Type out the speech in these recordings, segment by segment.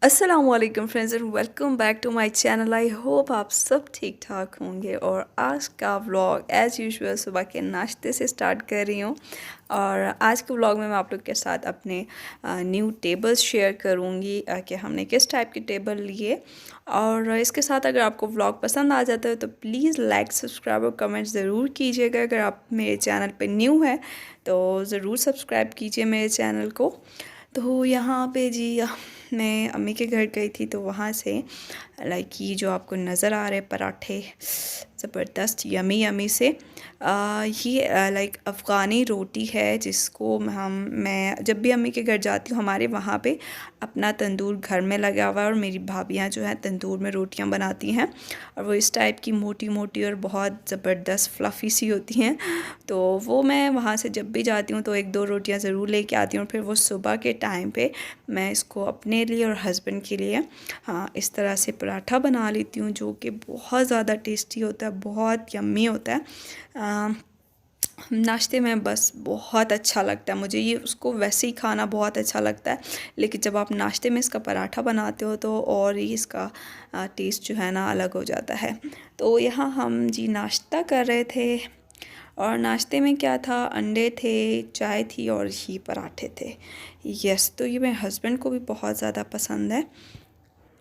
अस्सलामुअलैकुम friends and welcome back to my channel. I hope आप सब ठीक ठाक होंगे। और आज का व्लॉग एज़ यूजुअल सुबह के नाश्ते से स्टार्ट कर रही हूँ। और आज के व्लॉग में मैं आप लोग के साथ अपने न्यू टेबल्स शेयर करूँगी कि हमने किस टाइप के टेबल लिए। और इसके साथ अगर आपको व्लॉग पसंद आ जाता है तो प्लीज़ लाइक सब्सक्राइब और कमेंट ज़रूर कीजिएगा। अगर आप मेरे चैनल पर न्यू है तो ज़रूर सब्सक्राइब कीजिए मेरे चैनल को। तो यहाँ पे जी मैं अम्मी के घर गई थी तो वहाँ से लाइक ये जो आपको नज़र आ रहे पराठे ज़बरदस्त यमी यमी से ये लाइक अफ़गानी रोटी है जिसको मैं जब भी अम्मी के घर जाती हूँ हमारे वहाँ पे अपना तंदूर घर में लगा हुआ है और मेरी भाभियाँ जो हैं तंदूर में रोटियाँ बनाती हैं और वो इस टाइप की मोटी मोटी और बहुत ज़बरदस्त फ्लफ़ी सी होती हैं। तो वो मैं वहाँ से जब भी जाती हूँ तो एक दो रोटियाँ ज़रूर लेके आती हूँ। फिर वो सुबह के टाइम पे मैं इसको अपने लिए और हस्बैंड के लिए इस तरह से पराठा बना लेती हूँ जो कि बहुत ज़्यादा टेस्टी होता है, बहुत यम्मी होता है। नाश्ते में बस बहुत अच्छा लगता है मुझे, ये उसको वैसे ही खाना बहुत अच्छा लगता है, लेकिन जब आप नाश्ते में इसका पराठा बनाते हो तो और ही इसका टेस्ट जो है ना अलग हो जाता है। तो यहाँ हम जी नाश्ता कर रहे थे और नाश्ते में क्या था, अंडे थे, चाय थी और ही पराठे थे। यस, तो ये मेरे हस्बैंड को भी बहुत ज़्यादा पसंद है।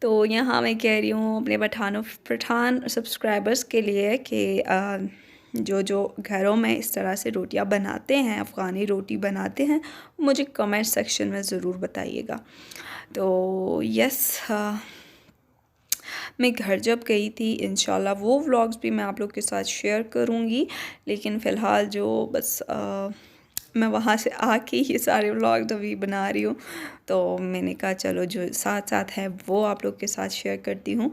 तो यहाँ मैं कह रही हूँ अपने पठान सब्सक्राइबर्स के लिए कि जो जो घरों में इस तरह से रोटियाँ बनाते हैं, अफ़गानी रोटी बनाते हैं, मुझे कमेंट सेक्शन में ज़रूर बताइएगा। तो यस, मैं घर जब गई थी इंशाल्लाह वो व्लॉग्स भी मैं आप लोग के साथ शेयर करूँगी, लेकिन फ़िलहाल जो बस मैं वहाँ से आके ये सारे व्लॉग अभी बना रही हूँ तो मैंने कहा चलो जो साथ साथ है वो आप लोग के साथ शेयर करती हूँ।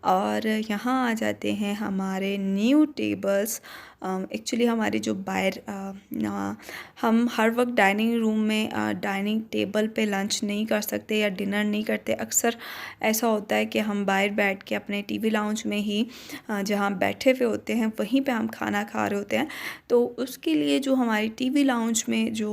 और यहाँ आ जाते हैं हमारे न्यू टेबल्स। एक्चुअली हमारे जो बाहर हम हर वक्त डाइनिंग रूम में डाइनिंग टेबल पे लंच नहीं कर सकते या डिनर नहीं करते। अक्सर ऐसा होता है कि हम बाहर बैठ के अपने टीवी लाउंज में ही जहाँ बैठे हुए होते हैं वहीं पे हम खाना खा रहे होते हैं। तो उसके लिए जो हमारी टीवी लाउंज में जो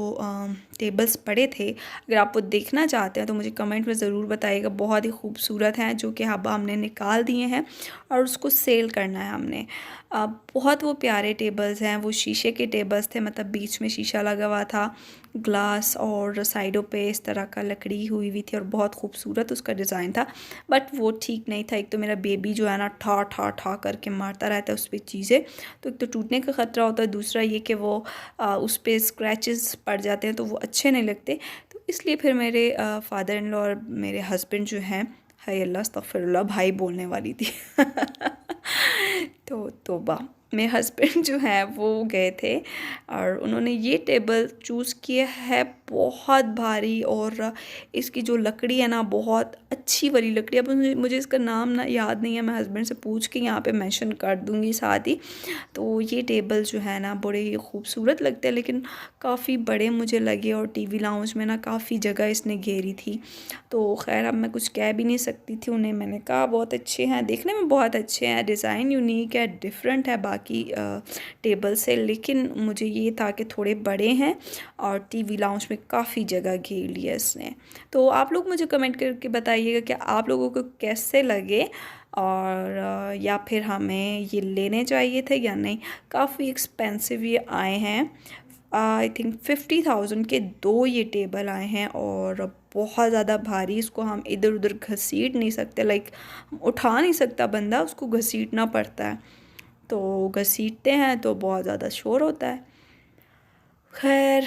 टेबल्स पड़े थे, अगर आप वो देखना चाहते हैं तो मुझे कमेंट में ज़रूर बताइएगा। बहुत ही खूबसूरत हैं जो कि अब हमने निकाल दिए हैं और उसको सेल करना है हमने। बहुत वो प्यारे टेबल्स हैं, वो शीशे के टेबल्स थे, मतलब बीच में शीशा लगा हुआ था, ग्लास और साइडों पे इस तरह का लकड़ी हुई हुई थी और बहुत खूबसूरत उसका डिज़ाइन था। बट वो ठीक नहीं था। एक तो मेरा बेबी जो है ना ठा ठा ठा करके मारता रहता है उस पर चीज़ें, तो एक तो टूटने का ख़तरा होता है, दूसरा ये कि वो उस पर स्क्रैचेस पड़ जाते हैं तो वो अच्छे नहीं लगते। तो इसलिए फिर मेरे फादर इन लॉ और मेरे हस्बैंड जो हैं, हाय अल्लाह अस्तगफिरुल्लाह, भाई बोलने वाली थी तो तौबा, मेरे हस्बैंड जो हैं वो गए थे और उन्होंने ये टेबल चूज़ किया है। बहुत भारी और इसकी जो लकड़ी है ना बहुत अच्छी वाली लकड़ी। अब मुझे इसका नाम ना याद नहीं है, मैं हस्बैंड से पूछ के यहाँ पे मेंशन कर दूँगी साथ ही। तो ये टेबल जो है ना बड़े ही खूबसूरत लगते हैं, लेकिन काफ़ी बड़े मुझे लगे और टीवी लाउंज में ना काफ़ी जगह इसने घेरी थी। तो खैर अब मैं कुछ कह भी नहीं सकती थी उन्हें। मैंने कहा बहुत अच्छे हैं, देखने में बहुत अच्छे हैं, डिज़ाइन यूनिक है, डिफरेंट है बाकी टेबल से, लेकिन मुझे ये था कि थोड़े बड़े हैं और टीवी लाउंज में काफ़ी जगह घेर लिया इसने। तो आप लोग मुझे कमेंट करके बताइएगा कि आप लोगों को कैसे लगे और या फिर हमें ये लेने चाहिए थे या नहीं। काफ़ी एक्सपेंसिव ये आए हैं, आई थिंक 50,000 के दो ये टेबल आए हैं और बहुत ज़्यादा भारी। इसको हम इधर उधर घसीट नहीं सकते, लाइक उठा नहीं सकता बंदा, उसको घसीटना पड़ता है। तो घसीटते हैं तो बहुत ज़्यादा शोर होता है। खैर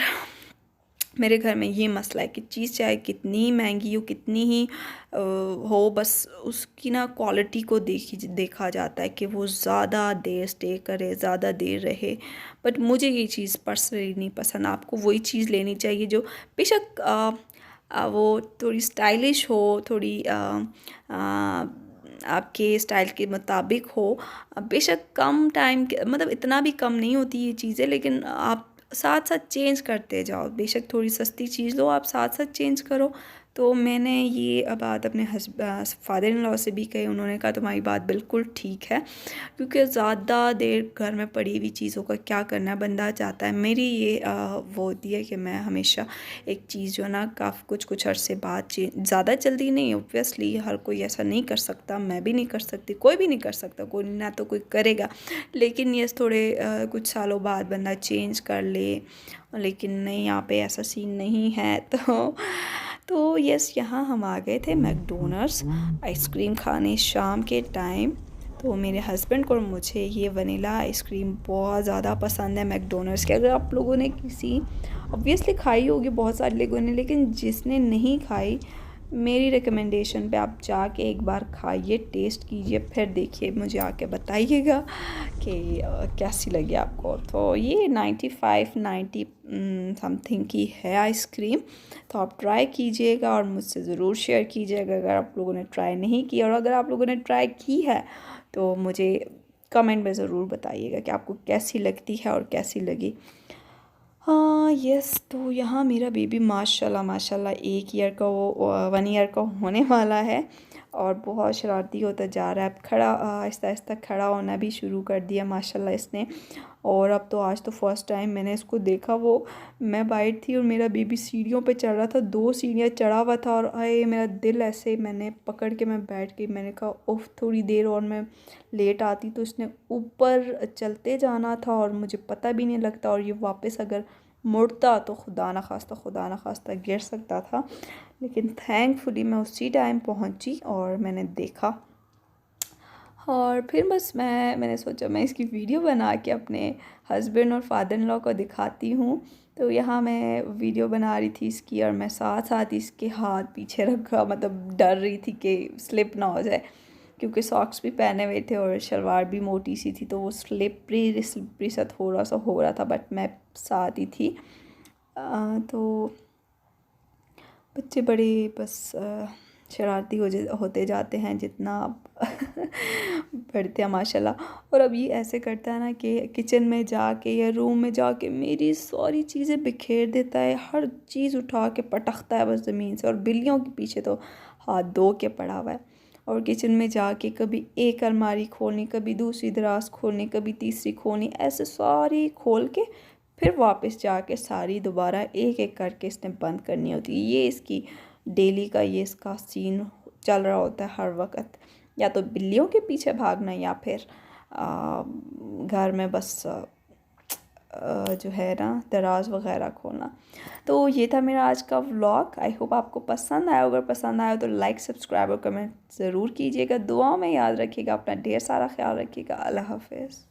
मेरे घर में ये मसला है कि चीज़ चाहे कितनी महंगी हो, कितनी ही हो, बस उसकी ना क्वालिटी को देखा जाता है कि वो ज़्यादा देर स्टे करे, ज़्यादा देर रहे। बट मुझे ये चीज़ पर्सनली नहीं पसंद। आपको वही चीज़ लेनी चाहिए जो बेशक वो थोड़ी स्टाइलिश हो, थोड़ी आपके स्टाइल के मुताबिक हो। बेशक कम टाइम के मतलब इतना भी कम नहीं होती ये चीज़ें, लेकिन आप साथ साथ चेंज करते जाओ। बेशक थोड़ी सस्ती चीज़ लो, आप साथ साथ चेंज करो तो मैंने ये बात अपने फादर इन लॉ से भी कही। उन्होंने कहा तुम्हारी बात बिल्कुल ठीक है, क्योंकि ज़्यादा देर घर में पड़ी हुई चीज़ों का क्या करना है। बंदा चाहता है, मेरी ये वो होती है कि मैं हमेशा एक चीज़ जो है ना काफ़ी कुछ अरसे बाद ज़्यादा जल्दी नहीं, ऑब्वियसली हर कोई ऐसा नहीं कर सकता, मैं भी नहीं कर सकती, कोई भी नहीं कर सकता, कोई ना तो कोई करेगा, लेकिन ये थोड़े कुछ सालों बाद बंदा चेंज कर ले। लेकिन नहीं, यहाँ पे ऐसा सीन नहीं है। तो यस, यहाँ हम आ गए थे मैकडोनल्ड्स आइसक्रीम खाने शाम के टाइम। तो मेरे हस्बैंड को और मुझे ये वनीला आइसक्रीम बहुत ज़्यादा पसंद है मैकडोनल्ड्स के। अगर आप लोगों ने किसी ऑब्वियसली खाई होगी बहुत सारे लोगों ने, लेकिन जिसने नहीं खाई, मेरी रिकमेंडेशन पे आप जाके एक बार खाइए, टेस्ट कीजिए, फिर देखिए, मुझे आके बताइएगा कि कैसी लगी आपको। तो ये 90 समथिंग की है आइसक्रीम, तो आप ट्राई कीजिएगा और मुझसे ज़रूर शेयर कीजिएगा अगर आप लोगों ने ट्राई नहीं की। और अगर आप लोगों ने ट्राई की है तो मुझे कमेंट में ज़रूर बताइएगा कि आपको कैसी लगती है और कैसी लगी। हाँ यस, तो यहाँ मेरा बेबी माशाल्लाह माशाल्लाह 1 ईयर का, वो 1 ईयर का होने वाला है और बहुत शरारती होता जा रहा है। अब खड़ा आहिस्ता आहिस्ता खड़ा होना भी शुरू कर दिया माशाल्लाह इसने। और अब तो आज तो फर्स्ट टाइम मैंने इसको देखा, वो मैं बाइट थी और मेरा बेबी सीढ़ियों पे चढ़ रहा था, 2 सीढ़ियाँ चढ़ा हुआ था और आए मेरा दिल ऐसे, मैंने पकड़ के मैं बैठ गई। मैंने कहा उफ, थोड़ी देर और मैं लेट आती तो इसने ऊपर चलते जाना था और मुझे पता भी नहीं लगता, और ये वापस अगर मुड़ता तो खुदा न खास्ता गिर सकता था। लेकिन थैंकफुली मैं उसी टाइम पहुंची और मैंने देखा। और फिर बस मैंने सोचा मैं इसकी वीडियो बना के अपने हस्बैंड और फादर इन लॉ को दिखाती हूँ। तो यहाँ मैं वीडियो बना रही थी इसकी और मैं साथ साथ इसके हाथ पीछे रखा, मतलब डर रही थी कि स्लिप ना हो जाए, क्योंकि सॉक्स भी पहने हुए थे और शलवार भी मोटी सी थी, तो वो स्लिपरी सा थोड़ा सा हो रहा था, बट मैं साथ ही थी। तो बच्चे बड़े बस शरारती होते जाते हैं जितना आप बढ़ते हैं माशाल्लाह। और अब ये ऐसे करता है ना कि किचन में जाके या रूम में जाके मेरी सारी चीज़ें बिखेर देता है, हर चीज़ उठा के पटकता है बस ज़मीन से, और बिल्लियों के पीछे तो हाथ धो के पड़ा हुआ है। और किचन में जाके कभी एक अलमारी खोलनी, कभी दूसरी दराज खोलनी, कभी तीसरी खोलनी, ऐसे सारी खोल के फिर वापस जाके सारी दोबारा एक एक करके इसने बंद करनी होती है। ये इसकी डेली का ये इसका सीन चल रहा होता है हर वक्त, या तो बिल्लियों के पीछे भागना या फिर घर में बस जो है ना दराज वगैरह खोलना। तो ये था मेरा आज का व्लॉग। आई होप आपको पसंद आया। अगर पसंद आया तो लाइक, सब्सक्राइब और कमेंट ज़रूर कीजिएगा। दुआओं में याद रखिएगा, अपना ढेर सारा ख्याल रखिएगा। अल्लाह हाफिज़।